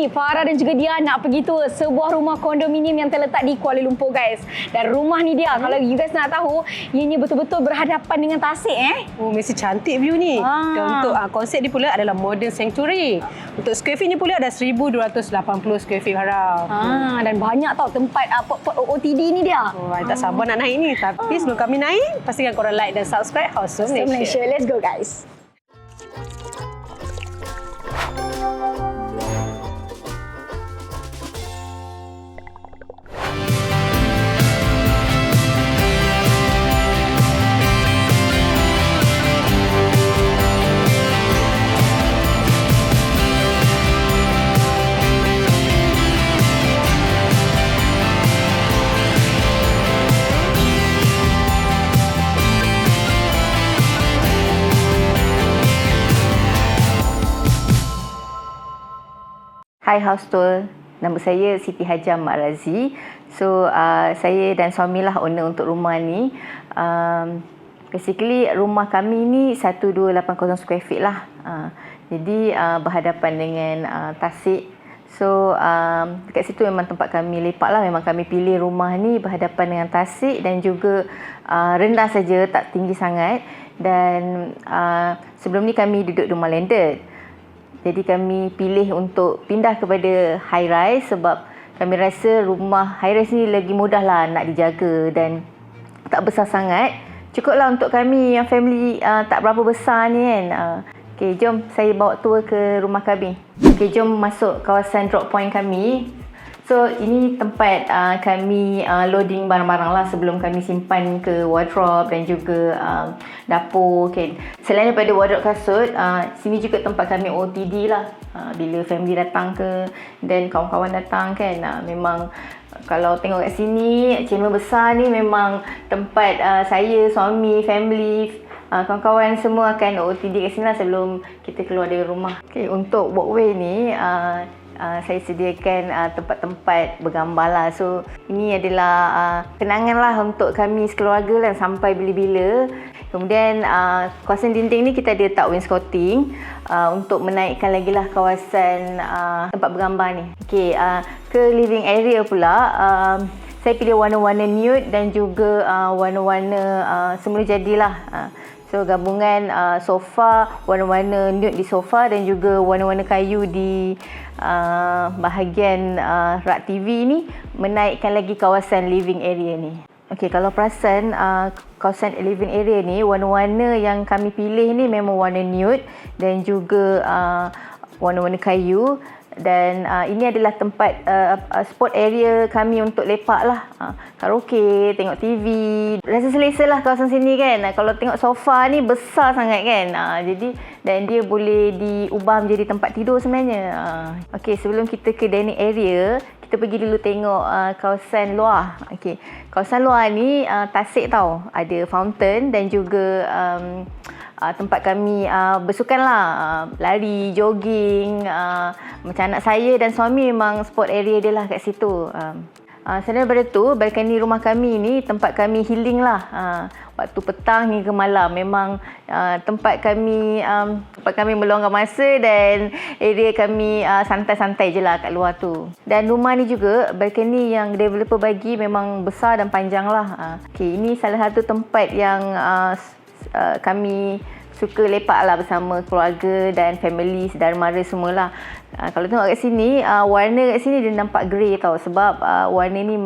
ni Farah dan juga dia nak pergi tu sebuah rumah kondominium yang terletak di Kuala Lumpur guys. Dan rumah ni dia kalau you guys nak tahu, ianya betul-betul berhadapan dengan tasik Oh, mesti cantik view ni. Dan untuk konsep dia pula adalah modern sanctuary. Untuk square feet ni pula ada 1280 square feet Farah. Dan banyak tau tempat OTD ni dia. Tak sabar nak naik ni. Tapi sebelum kami naik, pastikan korang like dan subscribe House of Malaysia. Let's go guys. Hai House Tour, nama saya Siti Hajah Mak Razi. So, saya dan suamilah owner untuk rumah ni. Basically, rumah kami ni 1280 square feet lah. Jadi, berhadapan dengan tasik. So, dekat situ memang tempat kami lepak lah. Memang kami pilih rumah ni berhadapan dengan tasik dan juga rendah saja, tak tinggi sangat. Dan sebelum ni kami duduk rumah landed. Jadi kami pilih untuk pindah kepada high rise sebab kami rasa rumah high rise ni lagi mudah lah nak dijaga dan tak besar sangat. Cukuplah untuk kami yang family tak berapa besar ni kan. Okay, jom saya bawa tour ke rumah kami. Okay, jom masuk kawasan drop point kami. So, ini tempat kami loading barang-barang lah sebelum kami simpan ke wardrobe dan juga dapur. Okay. Selain daripada wardrobe kasut, sini juga tempat kami OTD lah. Bila family datang ke dan kawan-kawan datang kan. Memang kalau tengok kat sini, chamber besar ni memang tempat saya, suami, family, kawan-kawan semua akan OTD kat sini lah sebelum kita keluar dari rumah. Okay, untuk walkway ni, saya sediakan tempat-tempat bergambar lah. So, ini adalah kenangan lah untuk kami sekeluarga lah sampai bila-bila. Kemudian, kawasan dinding ni kita ada letak wainscoting untuk menaikkan lagi lah kawasan tempat bergambar ni. Okay, ke living area pula, saya pilih warna-warna nude dan juga warna-warna semula jadilah. So, gabungan sofa, warna-warna nude di sofa dan juga warna-warna kayu di bahagian rak TV ni menaikkan lagi kawasan living area ni. Okey, kalau perasan kawasan living area ni warna-warna yang kami pilih ni memang warna nude dan juga warna-warna kayu. Dan ini adalah tempat sport area kami untuk lepak lah. Karaoke, tengok TV. Rasa selesa lah kawasan sini kan. Kalau tengok sofa ni besar sangat kan. Jadi dan dia boleh diubah menjadi tempat tidur sebenarnya. Okey, sebelum kita ke dining area, kita pergi dulu tengok kawasan luar. Okey, kawasan luar ni tasik tau. Ada fountain dan juga tempat kami bersukan lah, lari, jogging. Macam anak saya dan suami memang sport area dia lah kat situ. Selain daripada tu, balkoni rumah kami ni tempat kami healing lah. Waktu petang hingga malam memang tempat kami meluangkan masa dan area kami santai-santai je lah kat luar tu. Dan rumah ni juga balkoni yang developer bagi memang besar dan panjang lah. Okay, ini salah satu tempat yang kami suka lepak lah bersama keluarga dan family, saudara mara semualah. Kalau tengok kat sini, warna kat sini dia nampak grey tau sebab warna ni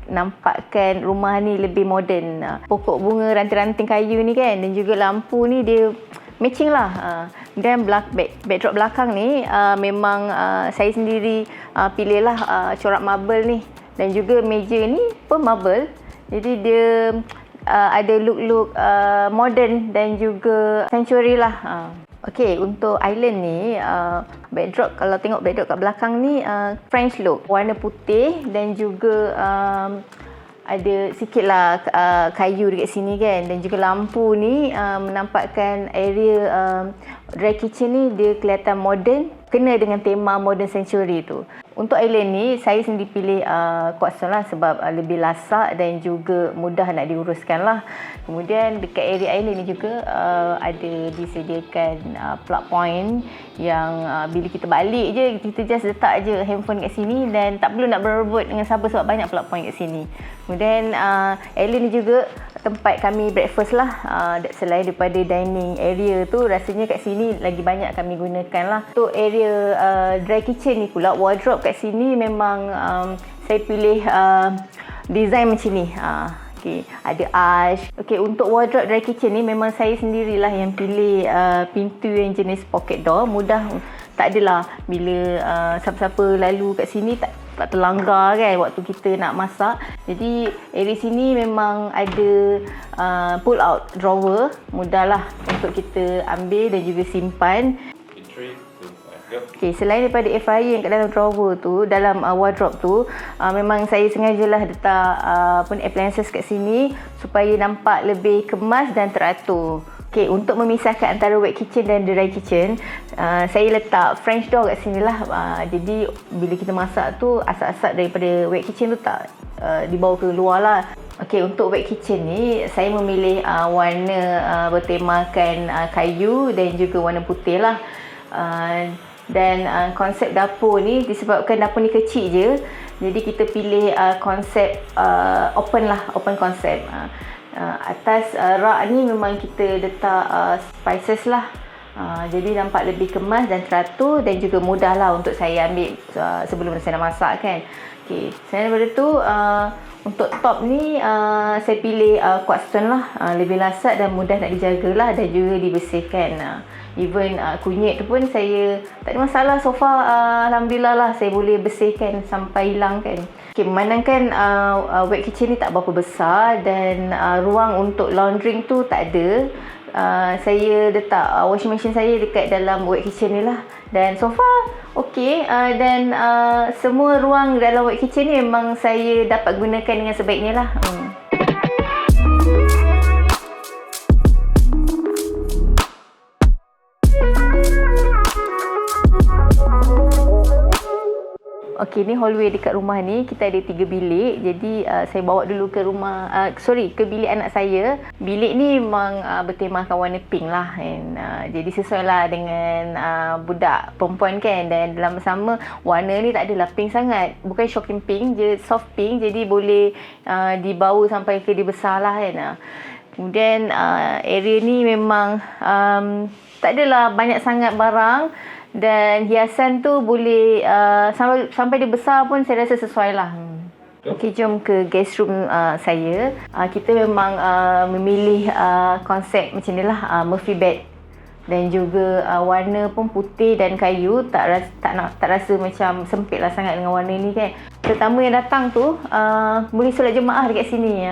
nampakkan rumah ni lebih moden. Pokok bunga, ranting-ranting kayu ni kan dan juga lampu ni dia matching lah. Dan backdrop belakang ni memang saya sendiri pilih lah corak marble ni dan juga meja ni pun marble. Jadi dia ada look-look modern dan juga sanctuary lah. Okey, untuk island ni backdrop, kalau tengok backdrop kat belakang ni French look, warna putih dan juga ada sikit lah kayu dekat sini kan dan juga lampu ni menampakkan area dry kitchen ni dia kelihatan modern, kena dengan tema modern sanctuary tu. Untuk island ni saya sendiri pilih Quadstone lah sebab lebih lasak dan juga mudah nak diuruskan lah. Kemudian dekat area island ni juga ada disediakan plug point yang bila kita balik je kita just letak je handphone kat sini dan tak perlu nak berebut dengan siapa sebab banyak plug point kat sini. Kemudian island ni juga tempat kami breakfast lah. Selain daripada dining area tu, rasanya kat sini lagi banyak kami gunakan lah. Untuk area dry kitchen ni pula, wardrobe kat sini memang saya pilih design macam ni. Okay, ada arch. Okay, untuk wardrobe dry kitchen ni memang saya sendirilah yang pilih pintu yang jenis pocket door. Mudah, tak adalah bila siapa-siapa lalu kat sini tak terlanggar kan waktu kita nak masak. Jadi area sini memang ada pull out drawer, mudahlah untuk kita ambil dan juga simpan. Okay, selain daripada air fryer yang kat dalam drawer tu, dalam wardrobe tu, memang saya sengajalah letak appliances kat sini supaya nampak lebih kemas dan teratur. Okay, untuk memisahkan antara wet kitchen dan dry kitchen, saya letak French door kat sini lah. Jadi bila kita masak tu, asap-asap daripada wet kitchen tu tak dibawa ke luar lah. Okay, untuk wet kitchen ni saya memilih warna bertemakan kayu dan juga warna putih lah. Dan konsep dapur ni disebabkan dapur ni kecil je, jadi kita pilih konsep open lah, open konsep. Atas rak ni memang kita letak spices lah. Jadi nampak lebih kemas dan teratur dan juga mudah lah untuk saya ambil sebelum saya nak masak kan. Okay. Selain daripada tu, untuk top ni saya pilih Quadstone lah. Lebih lasak dan mudah nak dijaga lah dan juga dibersihkan. Even kunyit tu pun saya tak ada masalah so far. Alhamdulillah lah saya boleh bersihkan sampai hilang kan. Okay, memandangkan wet kitchen ni tak berapa besar dan ruang untuk laundering tu tak ada. Saya letak washing machine saya dekat dalam wet kitchen ni lah. Dan so far okey, dan semua ruang dalam wet kitchen ni memang saya dapat gunakan dengan sebaiknya lah. Okey, ni hallway dekat rumah ni. Kita ada 3 bilik. Jadi saya bawa dulu ke rumah, ke bilik anak saya. Bilik ni memang bertemakan warna pink lah. And, jadi sesuai lah dengan budak perempuan kan. Dan dalam bersama warna ni tak adalah pink sangat. Bukan shocking pink, je soft pink. Jadi boleh dibawa sampai ke dia besar lah kan. Kemudian area ni memang tak adalah banyak sangat barang. Dan hiasan tu boleh sampai dia besar pun saya rasa sesuai lah. Okey, jom ke guest room saya. Kita memang memilih konsep macam ni lah, Murphy bed. Dan juga warna pun putih dan kayu, tak rasa macam sempit lah sangat dengan warna ni kan. Tetamu yang datang tu boleh solat jemaah dekat sini.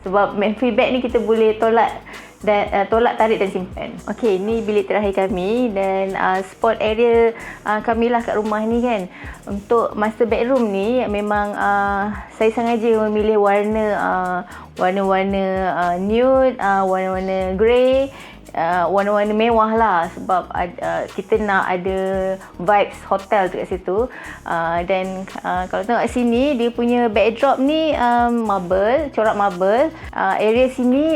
Sebab Murphy bed ni kita boleh tolak tarik dan simpan. Okey, ni bilik terakhir kami dan spot area kami lah kat rumah ni kan. Untuk master bedroom ni memang saya sengaja memilih warna-warna nude, warna-warna grey, warna-warna mewah lah sebab kita nak ada vibes hotel dekat situ. Dan kalau tengok sini dia punya backdrop ni marble, corak marble. Area sini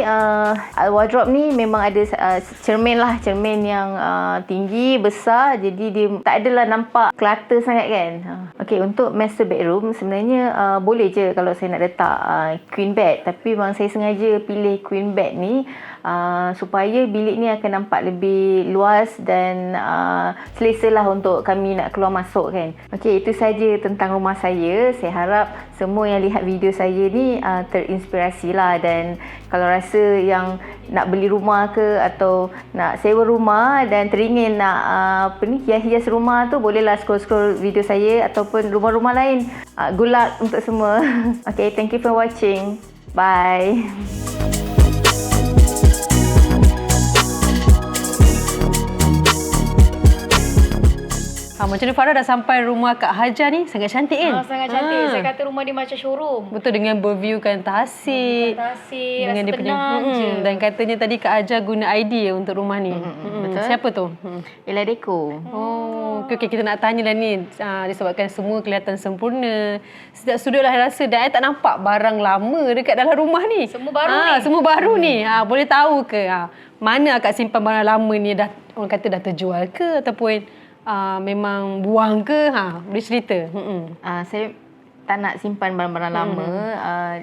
wardrobe ni memang ada cermin lah, cermin yang tinggi, besar, jadi dia tak adalah nampak clutter sangat kan. Okey, untuk master bedroom sebenarnya boleh je kalau saya nak letak queen bed, tapi memang saya sengaja pilih queen bed ni supaya bilik ni akan nampak lebih luas dan selesa lah untuk kami nak keluar masuk kan. Okey, itu saja tentang rumah saya. Saya harap semua yang lihat video saya ni terinspirasi lah, dan kalau rasa yang nak beli rumah ke atau nak sewa rumah dan teringin nak hias-hias rumah tu, bolehlah scroll-scroll video saya ataupun rumah-rumah lain. Good luck untuk semua. Okay, thank you for watching. Bye. Macam mana Farah dah sampai rumah Kak Hajar ni? Sangat cantik kan? Sangat cantik. Saya kata rumah dia macam showroom. Betul, dengan berviewkan tasik. Tasik, Dengan rasa dia punya tenang je. Dan katanya tadi Kak Hajar guna ID untuk rumah ni. Betul. Siapa tu? Ella Deco. Oh, okey, kita nak tanya lah ni. Disebabkan semua kelihatan sempurna. Setiap sudut lah rasa dah tak nampak barang lama dekat dalam rumah ni. Semua baru ni. Semua baru ni. Boleh tahu ke mana akak simpan barang lama ni, dah orang kata dah terjual ke ataupun memang buang ke? Boleh cerita. Saya tak nak simpan barang-barang lama.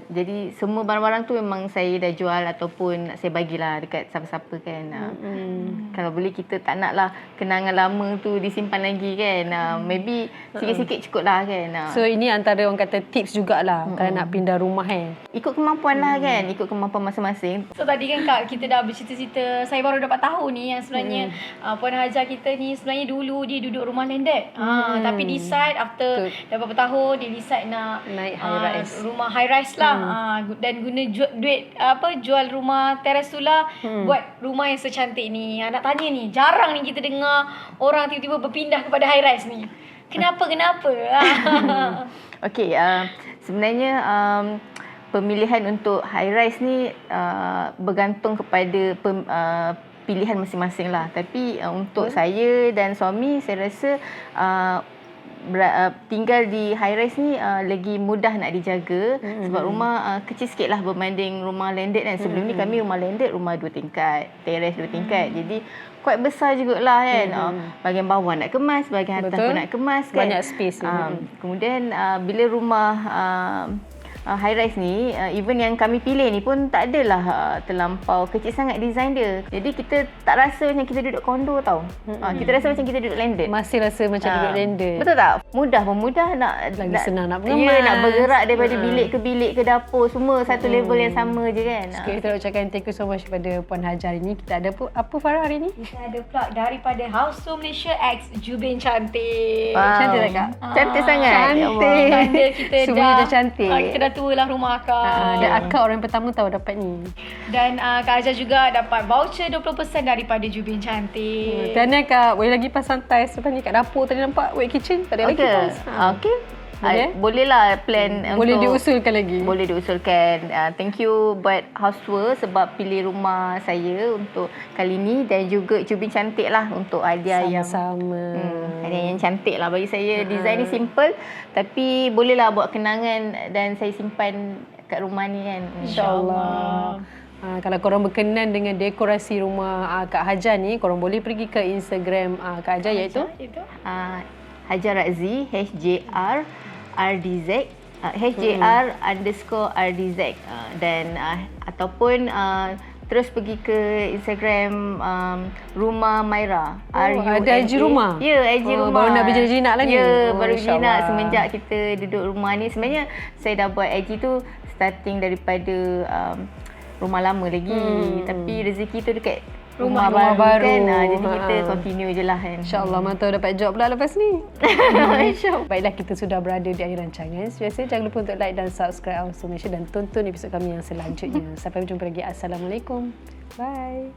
Jadi semua barang-barang tu memang saya dah jual ataupun saya bagilah dekat siapa-siapa kan. Kalau boleh kita tak naklah kenangan lama tu disimpan lagi kan. Maybe sikit-sikit cukup lah kan. So ini antara orang kata tips jugalah kalau nak pindah rumah Ikut kemampuan lah kan. Ikut kemampuan masing-masing. So tadi kan Kak, kita dah bercerita-cerita. Saya baru dapat tahu ni yang sebenarnya Puan Hajar kita ni sebenarnya dulu dia duduk rumah landed. Tapi decide after dah beberapa tahun dia decide nak naik high rise. Rumah high rise lah. Dan guna jual rumah teres tu lah buat rumah yang secantik ni. Nak tanya ni, jarang ni kita dengar orang tiba-tiba berpindah kepada high rise ni. Kenapa? Okey, sebenarnya pemilihan untuk high rise ni bergantung kepada pilihan masing-masing lah. Tapi untuk saya dan suami, saya rasa tinggal di high rise ni lagi mudah nak dijaga sebab rumah kecil sikit lah berbanding rumah landed kan. Sebelum ni kami rumah landed, rumah 2 tingkat, teres 2 tingkat. Jadi quite besar jugalah kan. Bahagian bawah nak kemas, bahagian atas pun nak kemas kan. Banyak space. Kemudian bila rumah high rise ni, even yang kami pilih ni pun tak adalah terlampau kecil sangat design dia. Jadi kita tak rasa macam kita duduk kondo tau. Kita rasa macam kita duduk landed. Masih rasa macam duduk landed. Betul tak? Mudah nak senang nak mengemas. nak bergerak daripada bilik ke bilik ke dapur, semua satu level yang sama je kan. Sekali kita nak ucapkan thank you so much kepada Puan Hajar ini. Kita ada apa Farah hari ni? Kita ada pula daripada House to Malaysia X Jubin Cantik. Cantik tak Kak? Cantik sangat. Cantik. Tanda kita Semuanya dah cantik. Kita dah tua lah rumah Kak. Dan akak orang yang pertama tahu dapat ni. Dan Kak Hajar juga dapat voucher 20% daripada Jubin Cantik. Dan ni Kak, boleh lagi pas santai. Sebab ni kat dapur tadi nampak wet kitchen. Tak ada lagi pas. Okey. Boleh? Bolehlah plan Boleh untuk diusulkan lagi. Boleh diusulkan. Thank you buat house tour sebab pilih rumah saya untuk kali ni dan juga Jubin Cantik lah untuk hadiah yang sama. hadiah yang cantik lah bagi saya. Design ni simple tapi bolehlah buat kenangan dan saya simpan kat rumah ni kan. InsyaAllah. Kalau korang berkenan dengan dekorasi rumah Kak Hajar ni, korang boleh pergi ke Instagram Kak Hajar iaitu Hajar Razzie, HJR_RDZ, HJR_RDZ, dan ataupun terus pergi ke Instagram Rumah Maira. ada IG rumah? Ya, IG rumah. Baru nak berjinak lagi? Ya, baru berjinak insyaAllah. semenjak kita duduk rumah ni. Sebenarnya saya dah buat IG tu starting daripada rumah lama lagi. Tapi rezeki tu dekat rumah baru kan. Jadi kita continue je lah kan. InsyaAllah mantap dapat job pula lepas ni. Baiklah, kita sudah berada di akhir rancangan. Biasa jangan lupa untuk like dan subscribe House to Malaysia dan tonton episod kami yang selanjutnya. Sampai berjumpa lagi. Assalamualaikum. Bye.